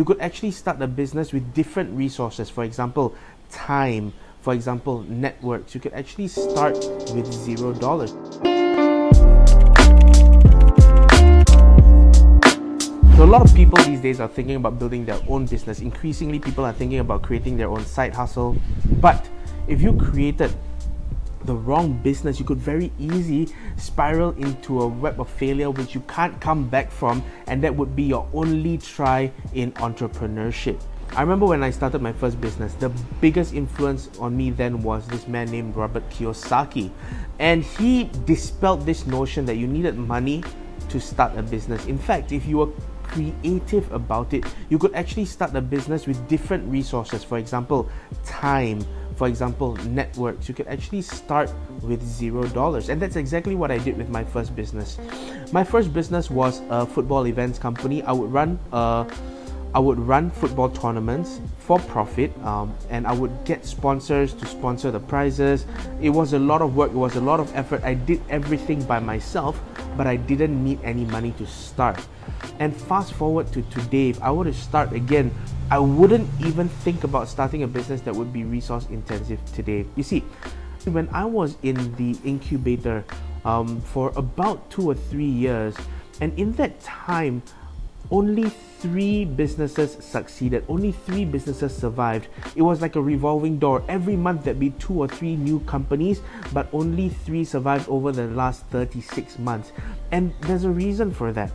you could actually start a business with different resources. For example, time, for example, networks. You could actually start with $0. So a lot of people these days are thinking about building their own business. Increasingly, people are thinking about creating their own side hustle. But if you created the wrong business, you could very easily spiral into a web of failure which you can't come back from, and that would be your only try in entrepreneurship. I remember when I started my first business, the biggest influence on me then was this man named Robert Kiyosaki, and he dispelled this notion that you needed money to start a business. In fact, if you were creative about it, you could actually start a business with different resources. For example, time, for example, networks. You could actually start with $0. And that's exactly what I did with my first business. My first business was a football events company. I would run football tournaments for profit, and I would get sponsors to sponsor the prizes. It was a lot of work, it was a lot of effort. I did everything by myself, but I didn't need any money to start. And fast forward to today, if I were to start again, I wouldn't even think about starting a business that would be resource intensive today. You see, when I was in the incubator for about 2 or 3 years, and in that time, only 3 businesses succeeded, only 3 businesses survived. It was like a revolving door. Every month there'd be 2 or 3 new companies, but only 3 survived over the last 36 months. And there's a reason for that.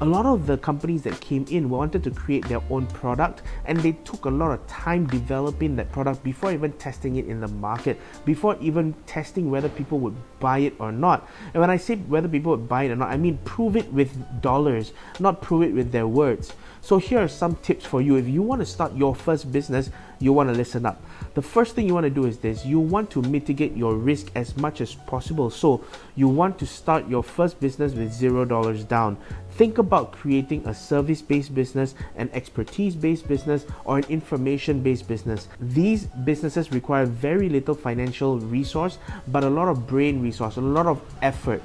A lot of the companies that came in wanted to create their own product, and they took a lot of time developing that product before even testing it in the market, before even testing whether people would buy it or not. And when I say whether people would buy it or not, I mean prove it with dollars, not prove it with their words. So here are some tips for you. If you want to start your first business, you want to listen up. The first thing you want to do is this. You want to mitigate your risk as much as possible. So you want to start your first business with $0 down. Think about creating a service-based business, an expertise-based business, or an information-based business. These businesses require very little financial resource, but a lot of brain resource, a lot of effort.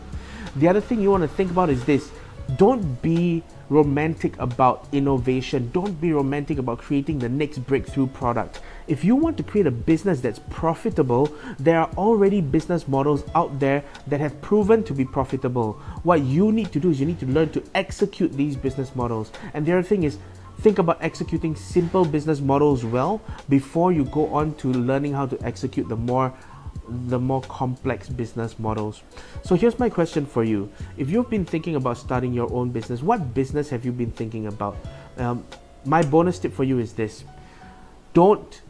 The other thing you want to think about is this. Don't be romantic about innovation. Don't be romantic about creating the next breakthrough product. If you want to create a business that's profitable, there are already business models out there that have proven to be profitable. What you need to do is you need to learn to execute these business models. And the other thing is, think about executing simple business models well before you go on to learning how to execute the more complex business models. So here's my question for you. If you've been thinking about starting your own business, what business have you been thinking about? My bonus tip for you is this. Don't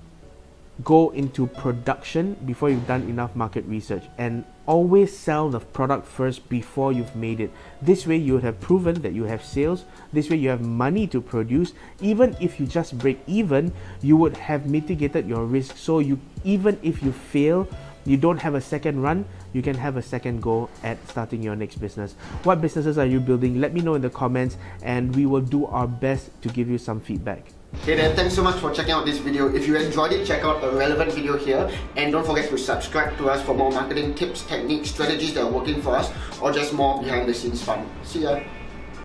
go into production before you've done enough market research, and always sell the product first before you've made it. This way you would have proven that you have sales. This way you have money to produce. Even if you just break even, you would have mitigated your risk. So even if you fail, you don't have a second run, you can have a second go at starting your next business. What businesses are you building? Let me know in the comments, and we will do our best to give you some feedback. Hey there, thanks so much for checking out this video. If you enjoyed it, check out a relevant video here, and don't forget to subscribe to us for more marketing tips, techniques, strategies that are working for us, or just more behind the scenes fun. See ya!